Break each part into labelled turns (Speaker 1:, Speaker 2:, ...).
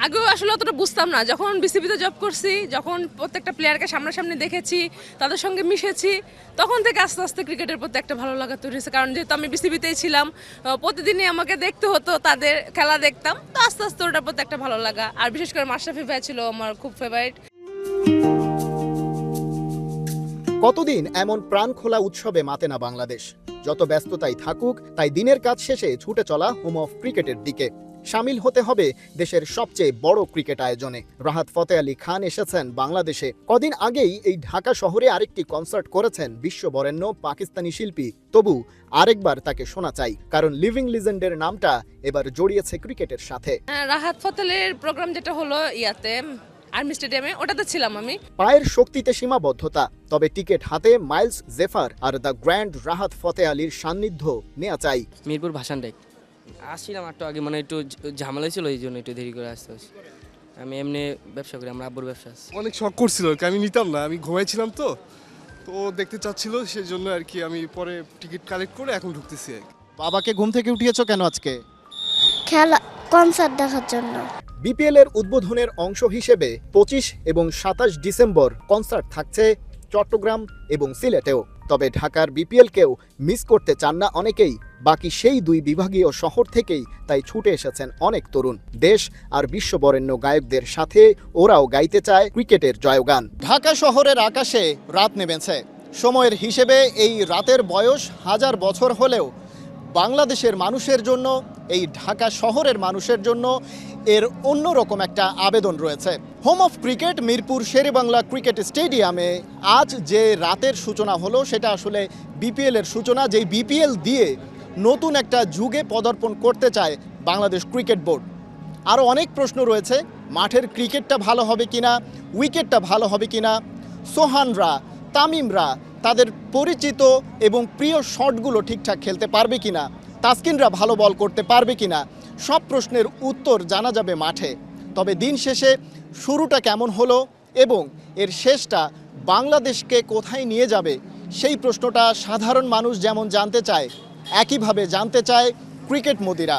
Speaker 1: আগেও আসলে অতটা বুঝতাম না, যখন বিসিবিতে জব করছি, যখন প্রত্যেকটা প্লেয়ারকে সামনাসামনি দেখেছি, তাদের সঙ্গে মিশেছি, তখন থেকে আস্তে আস্তে ক্রিকেটের প্রতি একটা ভালো লাগা তৈরি হয়েছে। কারণ যেহেতু আমি বিসিবিতেই ছিলাম, প্রতিদিনই আমাকে দেখতে হতো, তাদের খেলা দেখতাম, তো আস্তে আস্তে ওটার প্রতি একটা ভালো লাগা। আর বিশেষ করে মাশরাফি ভাই ছিল আমার খুব ফেভারিট।
Speaker 2: কতদিন এমন প্রাণ খোলা উৎসবে মাতে না বাংলাদেশ। যত ব্যস্ততাই থাকুক, তাই দিনের কাজ শেষে ছুটে চলা হোম অফ ক্রিকেটের দিকে। সামিল হতে হবে দেশের সবচেয়ে বড় ক্রিকেট আয়োজনে। রাহাত ফতে আলী খান এসেছেন বাংলাদেশে। কদিন আগেই এই ঢাকা শহরে আরেকটি কনসার্ট করেছেন বিশ্ববরেণ্য পাকিস্তানি শিল্পী। তবু আরেকবার তাকে শোনা চাই, কারণ লিভিং লিজেন্ডের নামটা এবার জড়িয়েছে ক্রিকেটের সাথে।
Speaker 1: রাহাত ফতেলের প্রোগ্রাম যেটা হলো আর্মি স্টেডিয়ামে, ওটাতে ছিলাম আমি।
Speaker 2: পায়ের শক্তিতে সীমাবদ্ধতা, তবে টিকিট হাতে মাইলস জেফার আর দ্য গ্র্যান্ড রাহাত ফতে আলীর সান্নিধ্য নেওয়া চাই।
Speaker 3: মিরপুর ভাসান ডেক আসছিলাম একটু আগে, মানে একটু ঝামেলা ছিল, এই জন্য একটু দেরি করে আসতে হচ্ছে। আমি এমনি ব্যবসা করি, আমরা আব্বুর ব্যবসা আছে।
Speaker 4: অনেক শখ করছিল, আমি নিতাম না, আমি ঘুমাইছিলাম তো ও দেখতে চাচ্ছিল, সেই জন্য আর কি আমি পরে টিকিট কালেক্ট করে এখন ঢুকতেছি আর কি।
Speaker 2: বাবাকে ঘুম থেকে উঠিয়েছো কেন আজকে?
Speaker 5: খেলা কনসার্ট দেখার জন্য।
Speaker 2: বিপিএল এর উদ্বোধনের অংশ হিসেবে 25 এবং 27 ডিসেম্বর কনসার্ট থাকছে চট্টগ্রাম এবং সিলেটেও। তবে ঢাকার বিপিএলকেও মিস করতে চান না অনেকেই। বাকি সেই দুই বিভাগীয় শহর থেকেই তাই ছুটে এসেছেন অনেক তরুণ। দেশ আর বিশ্ববরেণ্য গায়কদের সাথে ওরাও গাইতে চায় ক্রিকেটের জয়গান। ঢাকা শহরের আকাশে রাত নেমেছে। সময়ের হিসেবে এই রাতের বয়স 1000 বছর হলেও বাংলাদেশের মানুষের জন্য, এই ঢাকা শহরের মানুষের জন্য এর অন্যরকম একটা আবেদন রয়েছে। Home of cricket Mirpur Sher-e-Bangla cricket স্টেডিয়ামে আজ যে রাতের সূচনা হলো, সেটা আসলে বিপিএলের সূচনা, যেই বিপিএল দিয়ে নতুন একটা যুগে পদার্পণ করতে চায় বাংলাদেশ ক্রিকেট বোর্ড। আরও অনেক প্রশ্ন রয়েছে, মাঠের ক্রিকেটটা ভালো হবে কিনা, উইকেটটা ভালো হবে কিনা, সোহানরা, তামিমরা তাদের পরিচিত এবং প্রিয় শটগুলো ঠিকঠাক খেলতে পারবে কিনা, তাসকিনরা ভালো বল করতে পারবে কিনা, সব প্রশ্নের উত্তর জানা যাবে মাঠে। তবে দিন শেষে শুরুটা কেমন হলো এবং এর শেষটা বাংলাদেশকে কোথায় নিয়ে যাবে, সেই প্রশ্নটা সাধারণ মানুষ যেমন জানতে চায়, একইভাবে জানতে চায় ক্রিকেট মদিরা।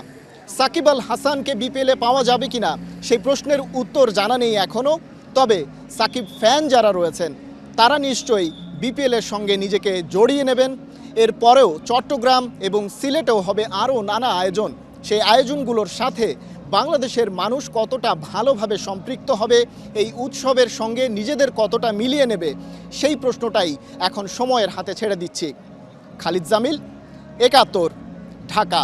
Speaker 2: সাকিব আল হাসানকে বিপিএলে পাওয়া যাবে কিনা, সেই প্রশ্নের উত্তর জানা নেই এখনও। তবে সাকিব ফ্যান যারা রয়েছেন তারা নিশ্চয়ই বিপিএলের সঙ্গে নিজেকে জড়িয়ে নেবেন। এরপরেও চট্টগ্রাম এবং সিলেটেও হবে আরও নানা আয়োজন। সেই আয়োজনগুলোর সাথে বাংলাদেশের মানুষ কতটা ভালোভাবে সম্পৃক্ত হবে, এই উৎসবের সঙ্গে নিজেদের কতটা মিলিয়ে নেবে, সেই প্রশ্নটাই এখন সময়ের হাতে ছেড়ে দিচ্ছি। খালিদ জামিল, ৭১, ঢাকা।